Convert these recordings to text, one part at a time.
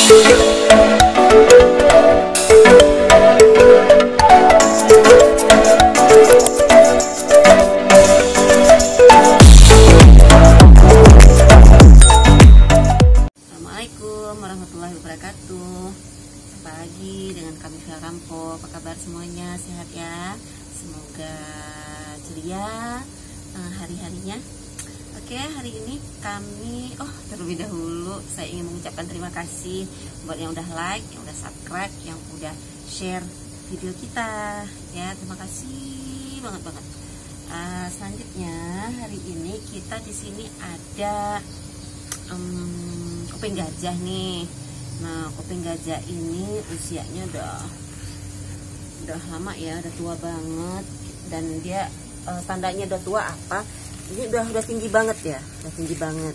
Assalamualaikum warahmatullahi wabarakatuh. Pagi dengan kami Via Rampo. Apa kabar semuanya? Sehat ya? Semoga ceria hari-harinya. Oke, hari ini kami terlebih dahulu saya ingin mengucapkan terima kasih buat yang udah like, yang udah subscribe, yang udah share video kita ya. Terima kasih banget. Selanjutnya hari ini kita di sini ada kuping gajah nih. Nah, kuping gajah ini usianya udah lama ya, udah tua banget, dan dia tandanya udah tua apa? Ini udah tinggi banget ya, udah tinggi banget.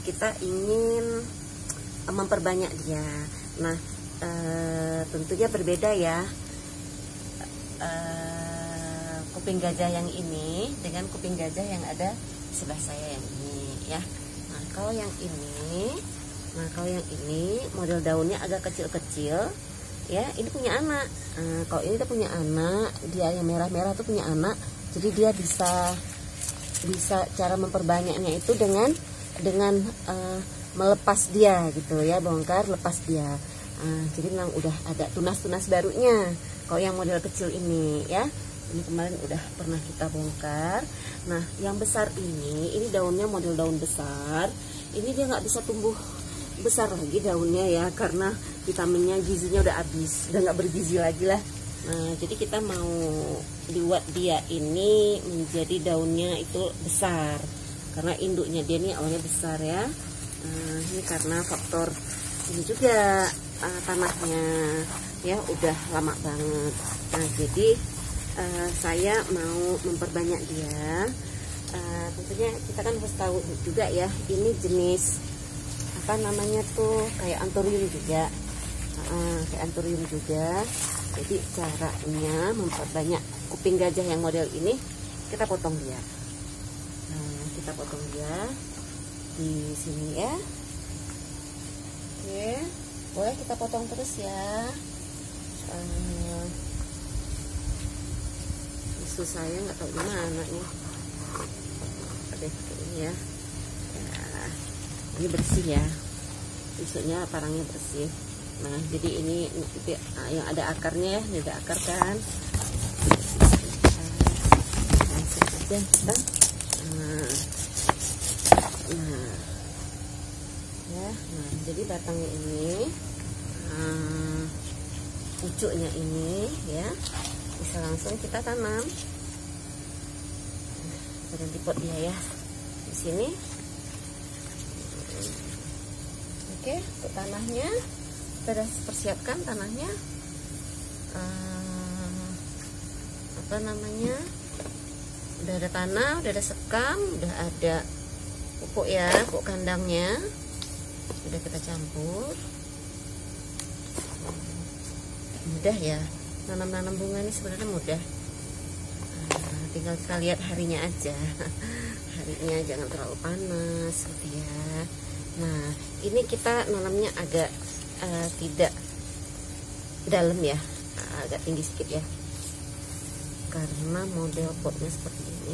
Kita ingin memperbanyak dia. Nah, tentunya berbeda ya kuping gajah yang ini dengan kuping gajah yang ada di sebelah saya yang ini ya. Nah, kalau yang ini model daunnya agak kecil-kecil ya. Ini punya anak. Kalau ini tuh punya anak, dia yang merah-merah tuh punya anak. Jadi dia bisa cara memperbanyaknya itu dengan melepas dia gitu ya, bongkar lepas dia. Jadi memang udah ada tunas-tunas barunya kalau yang model kecil ini ya. Ini kemarin udah pernah kita bongkar. Nah, yang besar ini daunnya model daun besar. Ini dia nggak bisa tumbuh besar lagi daunnya ya, karena vitaminnya, gizinya udah habis, udah nggak bergizi lagi lah. Nah, jadi kita mau buat dia ini menjadi daunnya itu besar, karena induknya dia ini awalnya besar ya. Ini karena faktor ini juga tanahnya ya udah lama banget. Nah, jadi saya mau memperbanyak dia. Tentunya kita kan harus tahu juga ya, ini jenis apa namanya tuh, kayak anthurium juga. Kayak anthurium juga. Jadi caranya memperbanyak kuping gajah yang model ini, kita potong dia. Nah, kita potong dia di sini ya. Oke, boleh kita potong terus ya. Isu saya nggak tahu gimana nih. Oke, ini ya. Ini bersih ya. Isunya parangnya bersih. Nah, jadi ini yang ada akarnya ya, ini ada akar kan. Langsung aja kita. Nah, jadi batangnya ini, pucuknya ini ya, bisa langsung kita tanam. Berhenti pot dia ya di sini. Oke, untuk tanahnya kita sudah persiapkan tanahnya. Apa namanya? Udah ada tanah, udah ada sekam, udah ada pupuk ya, pupuk kandangnya. Sudah kita campur. Mudah ya, nanam bunga ini sebenarnya mudah. Tinggal kita lihat harinya aja. Harinya jangan terlalu panas gitu ya. Nah, ini kita nanamnya agak tidak dalam ya, agak tinggi sedikit ya, karena model potnya seperti ini.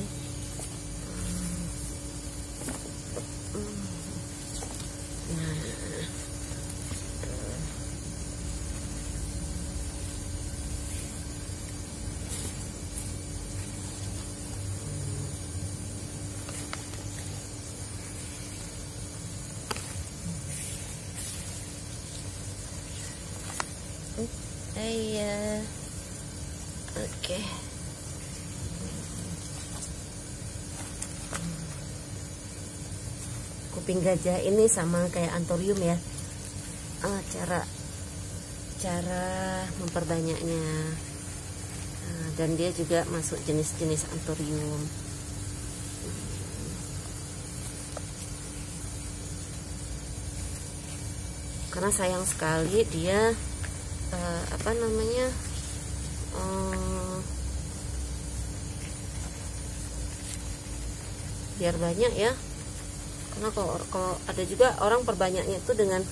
Iya, oke. Kuping gajah ini sama kayak anthurium ya. Cara memperbanyaknya. Dan dia juga masuk jenis-jenis anthurium. Karena sayang sekali dia apa namanya, biar banyak ya, karena kalau ada juga orang perbanyaknya itu dengan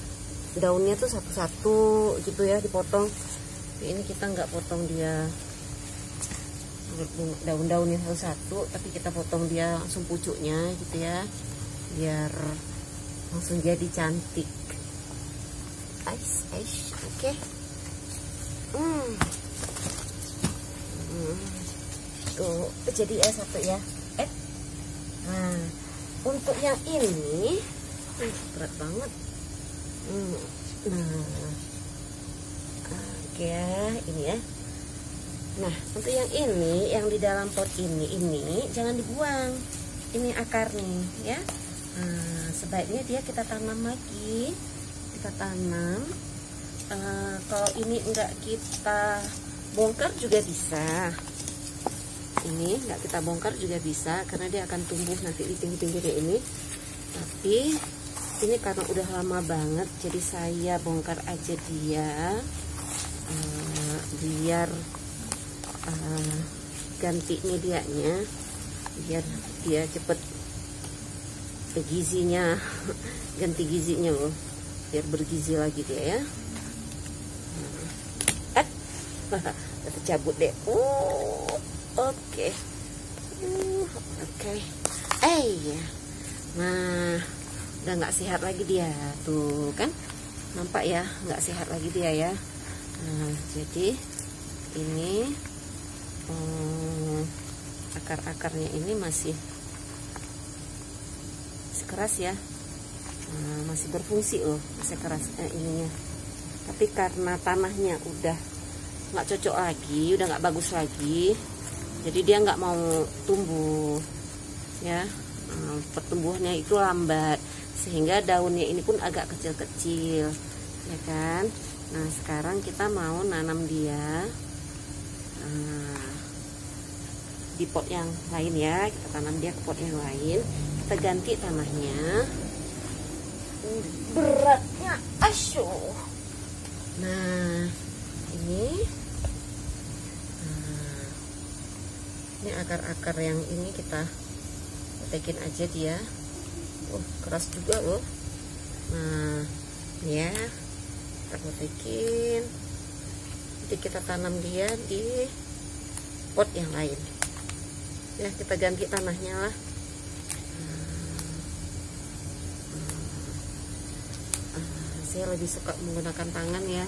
daunnya tuh satu-satu gitu ya dipotong. Tapi ini kita nggak potong dia daun-daunnya satu-satu, tapi kita potong dia langsung pucuknya gitu ya, biar langsung jadi cantik. Oke. Tuh jadi satu ya. Nah, untuk yang ini berat banget. Nah, oke ya, ini ya. Nah, untuk yang ini, yang di dalam pot ini jangan dibuang. Ini akar nih ya. Nah, sebaiknya kita tanam lagi. Kita tanam. Kalau ini enggak kita bongkar juga bisa. Ini enggak kita bongkar juga bisa, karena dia akan tumbuh nanti di pinggir-pinggir kayak ini. Tapi ini karena udah lama banget, jadi saya bongkar aja dia, biar ganti medianya, biar dia cepet gizinya ganti gizinya loh, biar bergizi lagi dia ya. Tercabut deh. Oke. Ya. Nah, udah nggak sehat lagi dia tuh kan, nampak ya, nggak sehat lagi dia ya. Nah, jadi ini akar-akarnya ini masih keras ya. Nah, masih berfungsi loh, masih keras ininya. Tapi karena tanahnya udah nggak cocok lagi, udah nggak bagus lagi, jadi dia nggak mau tumbuh ya. Pertumbuhannya itu lambat, sehingga daunnya ini pun agak kecil-kecil ya kan. Nah, sekarang kita mau nanam dia di pot yang lain ya. Kita tanam dia ke pot yang lain, kita ganti tanahnya. Beratnya asyuh. Nah, ini akar-akar yang ini kita petekin aja dia. Keras juga loh. Nah, ya, kita petekin. Jadi kita tanam dia di pot yang lain ya. Kita ganti tanahnya lah. Saya lebih suka menggunakan tangan ya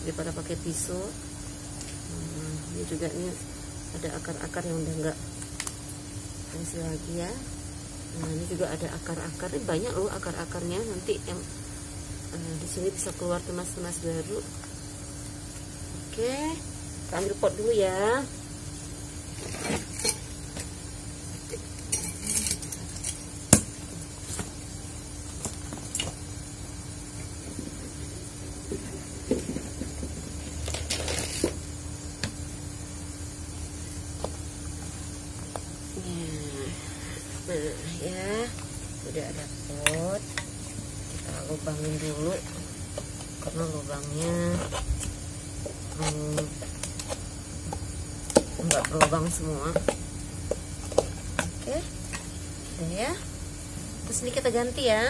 daripada pakai pisau. Ini juga nih ada akar-akar yang udah enggak fungsi lagi ya. Nah, ini juga ada akar-akar, ini banyak loh akar-akarnya. Nanti yang di sini bisa keluar tunas-tunas baru. Oke, kita ambil pot dulu ya. Nah ya, udah ada pot, kita lubangin dulu karena lubangnya enggak berlubang semua. Oke, udah ya. Terus ini kita ganti ya,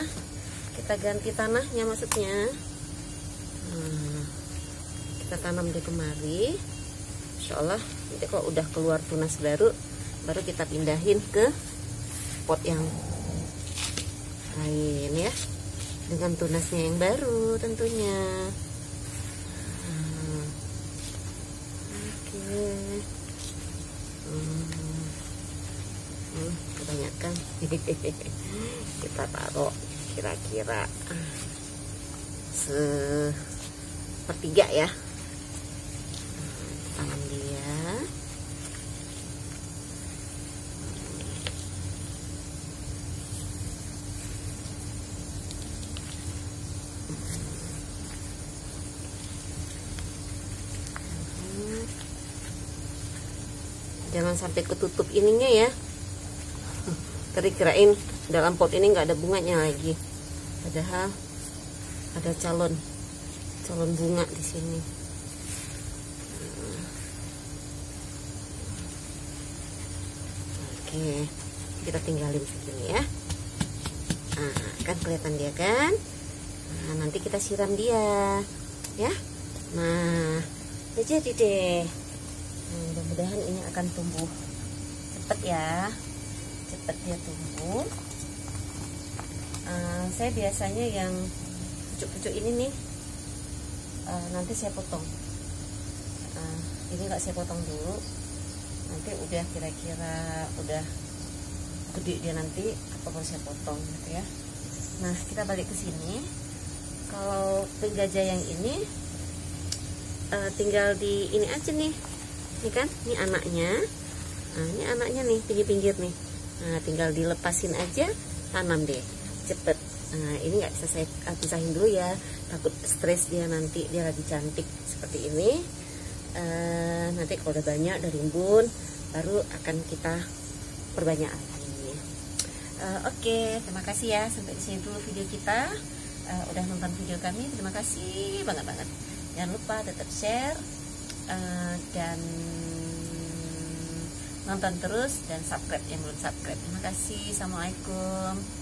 kita ganti tanahnya maksudnya. Kita tanam di kemari, insya Allah nanti kalau udah keluar tunas baru kita pindahin ke pot yang lain ya, dengan tunasnya yang baru tentunya. Oke. Kebanyakan kita taruh kira-kira sepertiga ya. Tanam dia. Jangan sampai ketutup ininya ya. Kira-kirain dalam pot ini nggak ada bunganya lagi, padahal ada calon bunga di sini. Oke, kita tinggalin segini ya. Nah, kan kelihatan dia kan. Nah, nanti kita siram dia ya. Nah, udah jadi deh. Nah, mudah-mudahan ini akan tumbuh cepet ya, cepet dia tumbuh. Saya biasanya yang pucuk-pucuk ini nih nanti saya potong. Ini nggak saya potong dulu, nanti udah kira-kira udah gede dia nanti apa baru saya potong gitu ya. Nah, kita balik ke sini. Kalau penggajah yang ini tinggal di ini aja nih. Ini kan, ini anaknya. Nah, ini anaknya nih, pinggir-pinggir nih. Nah, tinggal dilepasin aja, tanam deh, cepet. Nah, ini nggak bisa saya pisahin dulu ya, takut stres dia nanti, dia lagi cantik seperti ini. Nanti kalau udah banyak, udah rimbun, baru akan kita perbanyak lagi. Oke, terima kasih ya, sampai di sini dulu video kita. Udah nonton video kami, terima kasih banget. Jangan lupa tetap share dan nonton terus, dan subscribe yang belum subscribe. Terima kasih. Assalamualaikum.